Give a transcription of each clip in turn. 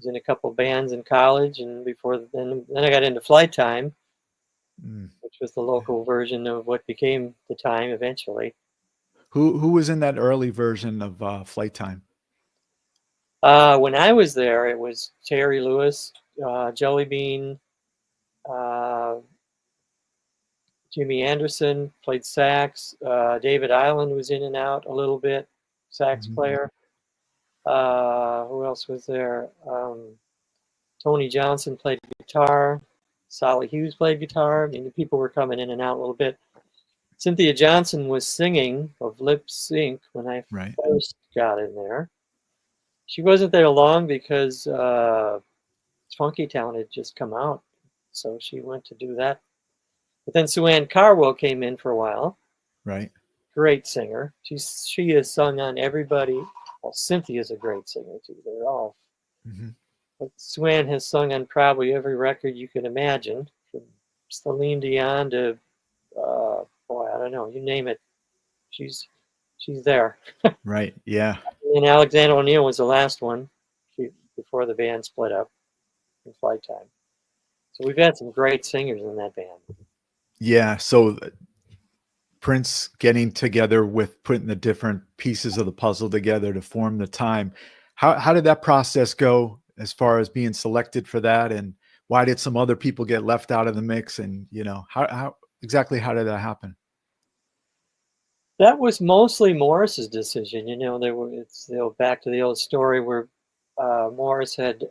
was in a couple bands in college, and then I got into Flight Time, which was the local version of what became the Time eventually. Who was in that early version of Flight Time? When I was there, it was Terry Lewis, Jelly Bean, uh, Jimmy Anderson played sax. David Island was in and out a little bit, sax player. Who else was there? Tony Johnson played guitar. Solly Hughes played guitar. I mean, the people were coming in and out a little bit. Cynthia Johnson was singing of Lip Sync when I first got in there. She wasn't there long because Funky Town had just come out, so she went to do that. But then Sue Ann Carwell came in for a while. Right. Great singer. She has sung on everybody. Well, Cynthia's a great singer too. They're all. But Sue Ann has sung on probably every record you can imagine, from Celine Dion to boy, I don't know, you name it. She's there. Right. Yeah. And Alexander O'Neill was the last one before the band split up in Flight Time. So we've had some great singers in that band. Yeah. So Prince getting together with putting the different pieces of the puzzle together to form the Time. How did that process go as far as being selected for that? And why did some other people get left out of the mix? And, how exactly how did that happen? That was mostly Morris's decision. It's back to the old story where Morris had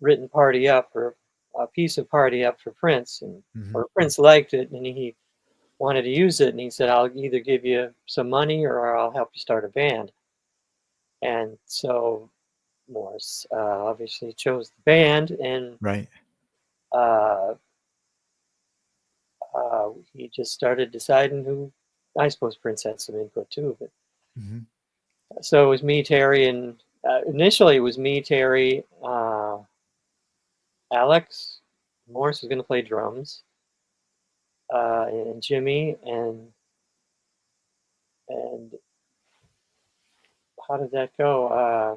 written Party Up, or a piece of Party Up for Prince, and or Prince liked it and he wanted to use it, and he said, I'll either give you some money or I'll help you start a band. And so Morris obviously chose the band, and he just started deciding who. I suppose Prince had some input too, but so it was me, Terry, and initially it was me, Terry, Alex. Morris was going to play drums, and Jimmy, and how did that go? I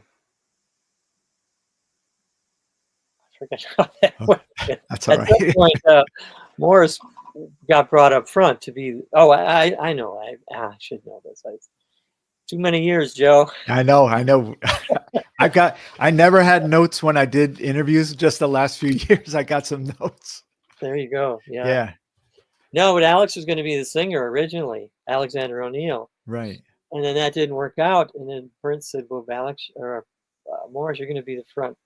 forget how that went. That's all right. At that point, Morris got brought up front to be. Oh, I know. I should know this. Too many years, Joe. I know. I never had notes when I did interviews. Just the last few years, I got some notes. There you go. Yeah. No, but Alex was going to be the singer originally, Alexander O'Neill. Right. And then that didn't work out. And then Prince said, "Well, Alex or Morris, you're going to be the front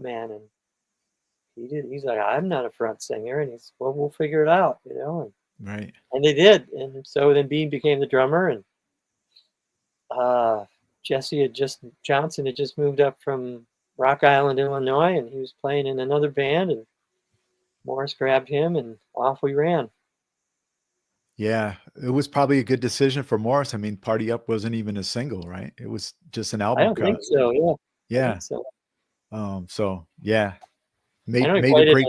man." And he did. He's like, "I'm not a front singer," and he's, "Well, we'll figure it out, And, right. And they did. And so then Bean became the drummer, and Johnson had just moved up from Rock Island, Illinois, and he was playing in another band, and Morris grabbed him, and off we ran. Yeah, it was probably a good decision for Morris. I mean, Party Up wasn't even a single, right? It was just an album. I don't think so. Yeah. Yeah. So. Yeah, made a great.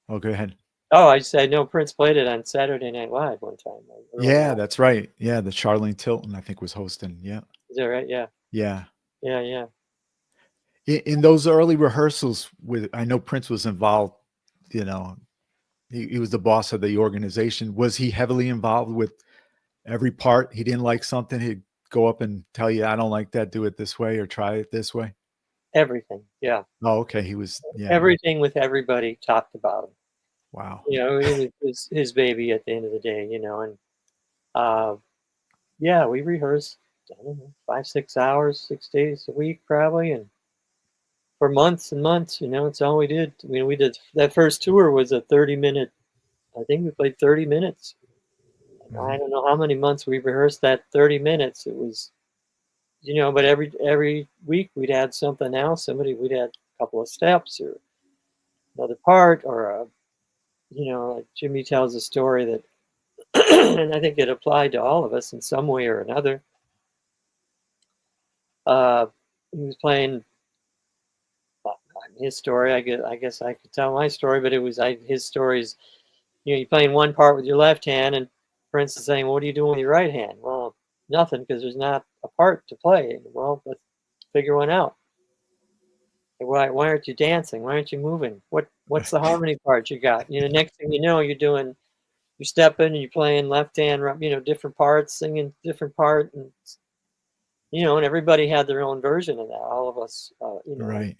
Oh, go ahead. Oh, I know Prince played it on Saturday Night Live one time. Yeah, that's right. Yeah, the Charlene Tilton, I think, was hosting. Yeah. Is that right? Yeah. Yeah. Yeah. In those early rehearsals, I know Prince was involved. He was the boss of the organization. Was he heavily involved with every part? He didn't like something, he'd go up and tell you, "I don't like that. Do it this way, or try it this way." Everything. Yeah. Oh, okay. He was. Yeah. Everything with everybody talked about him. Wow. It was his baby at the end of the day. And we rehearsed, I don't know, 5-6 hours, 6 days a week probably, and for months and months. It's all we did. We did that first tour was a 30-minute. I think we played 30 minutes. I don't know how many months we rehearsed that 30 minutes. It was, but every week we'd add something else. We'd add a couple of steps or another part, or like Jimmy tells a story that, and I think it applied to all of us in some way or another. He was playing his story. I guess I could tell my story, but it was his stories. You're playing one part with your left hand, and Prince is saying, "Well, what are you doing with your right hand?" "Well, nothing, because there's not a part to play." "Well, let's figure one out." Why aren't you dancing? Why aren't you moving? What's the harmony part you got? You know, next thing you know, you're stepping and you're playing left hand, you know, different parts, singing different part, and you know, and everybody had their own version of that. All of us, Right.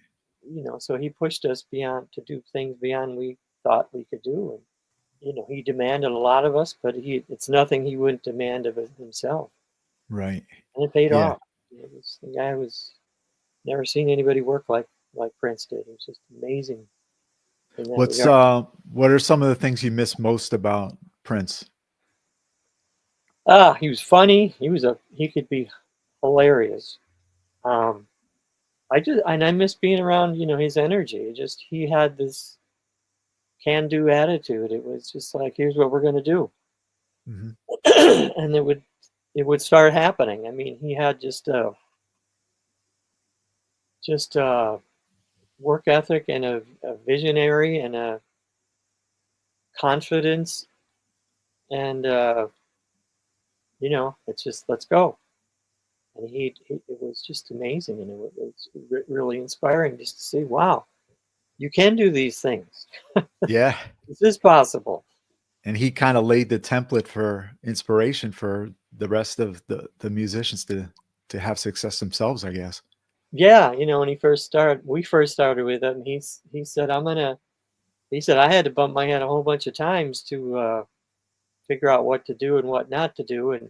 you know, so he pushed us beyond to do things beyond we thought we could do, and you know, he demanded a lot of us, but it's nothing he wouldn't demand of himself, Right. and it paid Yeah. off. The guy was never seen anybody work like Prince did. He was just amazing in that What's regard. what are some of the things you miss most about Prince? Ah, he was funny. He could be hilarious. Um, I miss being around, you know, his energy. He had this can-do attitude. It was just like, here's what we're gonna do, Hmm. and it would start happening. I mean, he had just work ethic and a visionary and a confidence, and you know, it's just let's go. And it was just amazing, and it was really inspiring just to see, wow, you can do these things. Yeah. This is possible. And he kind of laid the template for inspiration for the rest of the musicians to have success themselves, I guess. Yeah, you know, when we first started with him, he said, he said, I had to bump my head a whole bunch of times to figure out what to do and what not to do. And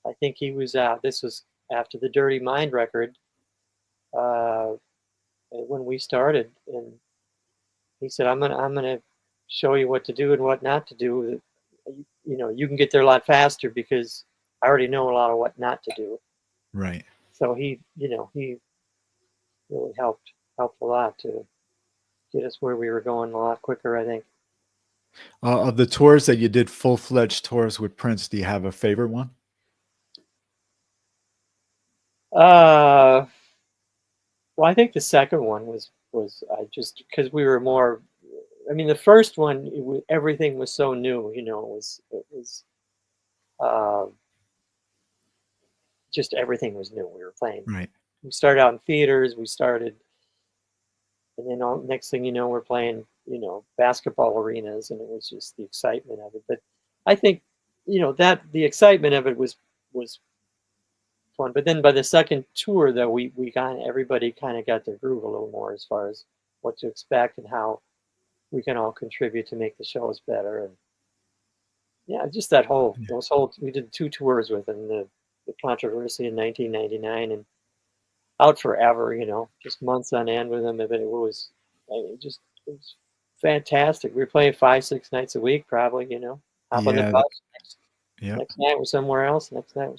I think this was after the Dirty Mind record, uh, when we started. And he said, I'm gonna show you what to do and what not to do. You know, you can get there a lot faster because I already know a lot of what not to do. Right. So he really helped a lot to get us where we were going a lot quicker, I think. Of the tours that you did, full-fledged tours with Prince, do you have a favorite one? Uh, well, I think the second one was I just because we were more. I mean, the first one, everything was so new. You know, it was uh, just everything was new. We were playing. Right. We started out in theaters. And then next thing you know, we're playing, you know, basketball arenas, and it was just the excitement of it. But I think, you know, that the excitement of it was fun. But then by the second tour, though, we everybody kind of got their groove a little more as far as what to expect and how we can all contribute to make the shows better. And yeah, just Yeah. those whole we did two tours with him, the Controversy in 1999 and Out Forever, you know, just months on end with him. But it was fantastic. We were playing 5, 6 nights a week, probably, you know, hop on the Yeah. bus. Yeah. Next night we're somewhere else. Next night we're